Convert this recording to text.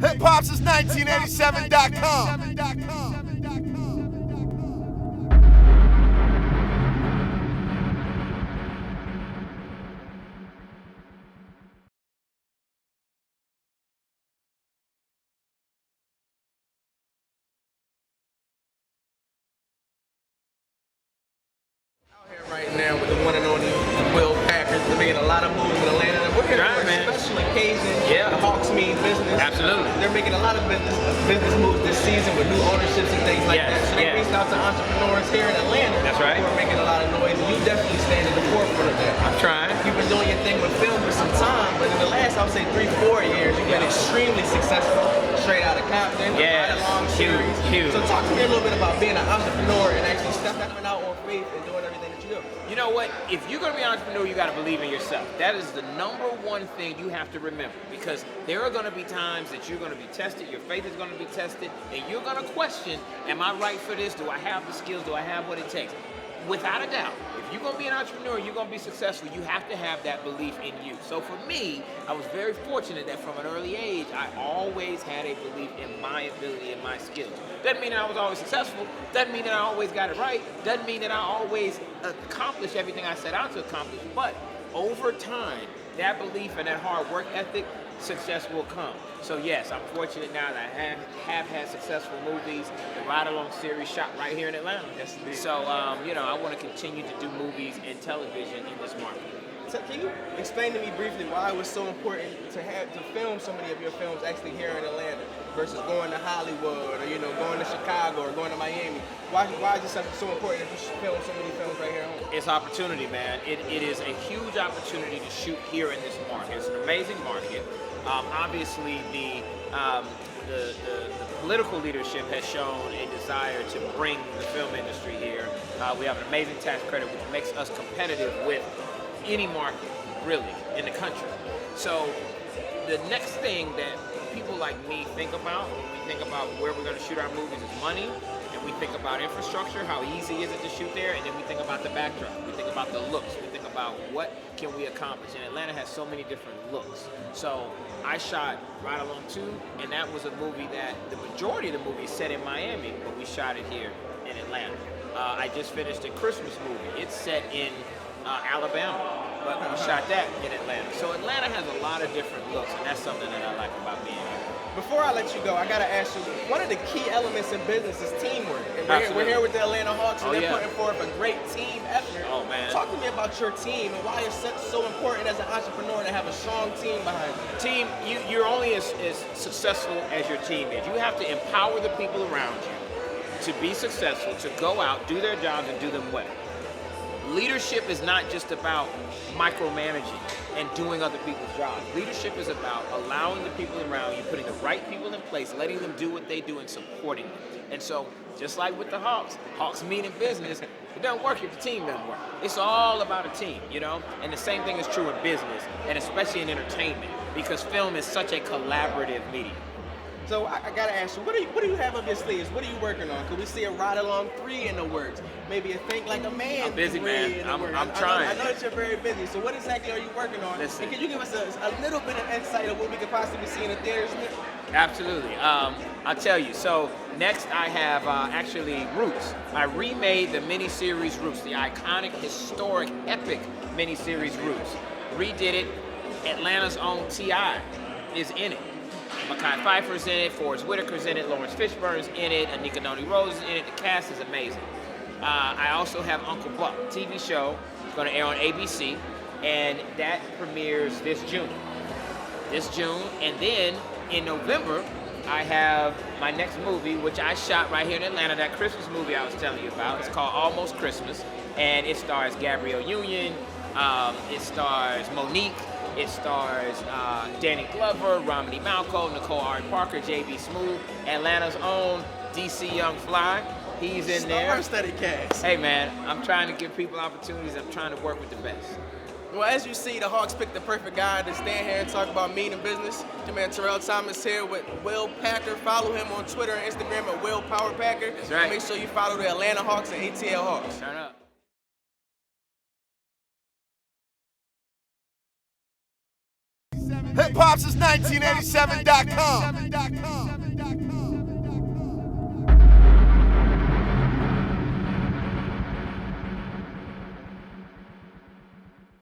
Hip-hop since 1987.com. Right now with the one and only Will Packers. They're making a lot of moves in Atlanta. And we're here for a special occasion. Yeah. The Hawks mean business. Absolutely. They're making a lot of business moves this season with new ownerships and things like that. So they reached out to entrepreneurs here in Atlanta. That's right. Who are making a lot of noise. And you definitely stand at the forefront of that. I'm trying. You've been doing your thing with film for some time, but in the last, I would say 3-4 years, you've been extremely successful. Straight out of Compton. Yeah. Long series. Huge. So talk to me a little bit about being an entrepreneur and actually stepping out on faith and doing everything that you do. You know what? If you're going to be an entrepreneur, you got to believe in yourself. That is the number one thing you have to remember, because there are going to be times that you're going to be tested, your faith is going to be tested, and you're going to question, am I right for this? Do I have the skills? Do I have what it takes? Without a doubt, if you're going to be an entrepreneur, you're going to be successful, you have to have that belief in you. So for me, I was very fortunate that from an early age, I always had a belief in my ability and my skills. Doesn't mean that I was always successful, doesn't mean that I always got it right, doesn't mean that I always accomplished everything I set out to accomplish, but over time, that belief and that hard work ethic, success will come. So yes, I'm fortunate now that I have had successful movies. The Ride Along series shot right here in Atlanta. Yes, indeed. So you know, I want to continue to do movies and television in this market. So can you explain to me briefly why it was so important to film so many of your films actually here in Atlanta versus going to Hollywood or going to Chicago or going to Miami? Why is it so important that you film so many films right here at home? It's opportunity, man. It is a huge opportunity to shoot here in this market. It's an amazing market. Obviously, the political leadership has shown a desire to bring the film industry here. We have an amazing tax credit, which makes us competitive with any market, really, in the country. So the next thing that people like me think about when we think about where we're going to shoot our movies is money, and we think about infrastructure, how easy is it to shoot there, and then we think about the backdrop. We think about the looks. We think about what can we accomplish. And Atlanta has so many different looks. So I shot Ride Along 2, and that was a movie that the majority of the movie is set in Miami, but we shot it here in Atlanta. I just finished a Christmas movie. It's set in Alabama, but we shot that in Atlanta. So Atlanta has a lot of different looks, and that's something that I like about being here. Before I let you go, I gotta ask you, one of the key elements in business is teamwork. And we're here with the Atlanta Hawks, and they're putting forth a great team effort. Oh, man. Talk to me about your team and why it's so important as an entrepreneur to have a strong team behind you. Team, you're only as successful as your team is. You have to empower the people around you to be successful, to go out, do their jobs, and do them well. Leadership is not just about micromanaging and doing other people's jobs. Leadership is about allowing the people around you, putting the right people in place, letting them do what they do, and supporting them. And so, just like with the Hawks mean in business, it doesn't work if the team doesn't work. It's all about a team, And the same thing is true in business, and especially in entertainment, because film is such a collaborative medium. So I gotta ask you, what do you have up your sleeves? What are you working on? Could we see a Ride Along 3 in the works? Maybe a Think Like a Man. I'm busy, man. I'm trying. I know that you're very busy. So what exactly are you working on? Listen. And can you give us a little bit of insight of what we could possibly see in the theaters? Absolutely. I'll tell you. So next I have actually Roots. I remade the miniseries Roots, the iconic, historic, epic miniseries Roots. Redid it. Atlanta's own T.I. is in it. Mekhi Phifer's in it, Whitaker's in it, Laurence Fishbone's in it, Anika Noni Rose is in it. The cast is amazing. I also have Uncle Buck, TV show. It's going to air on ABC, and that premieres this June. And then in November, I have my next movie, which I shot right here in Atlanta, that Christmas movie I was telling you about. It's called Almost Christmas, and it stars Gabrielle Union, it stars Monique, it stars Danny Glover, Romney Malco, Nicole Ari Parker, J.B. Smoove, Atlanta's own DC Young Fly. He's in there. Star-studded cast. Hey, man, I'm trying to give people opportunities. I'm trying to work with the best. Well, as you see, the Hawks picked the perfect guy to stand here and talk about meaning business. Your man Terrell Thomas here with Will Packer. Follow him on Twitter and Instagram at Will Power Packer. That's right. And make sure you follow the Atlanta Hawks and ATL Hawks. Turn up. Hip-hop Synopsis1987.com.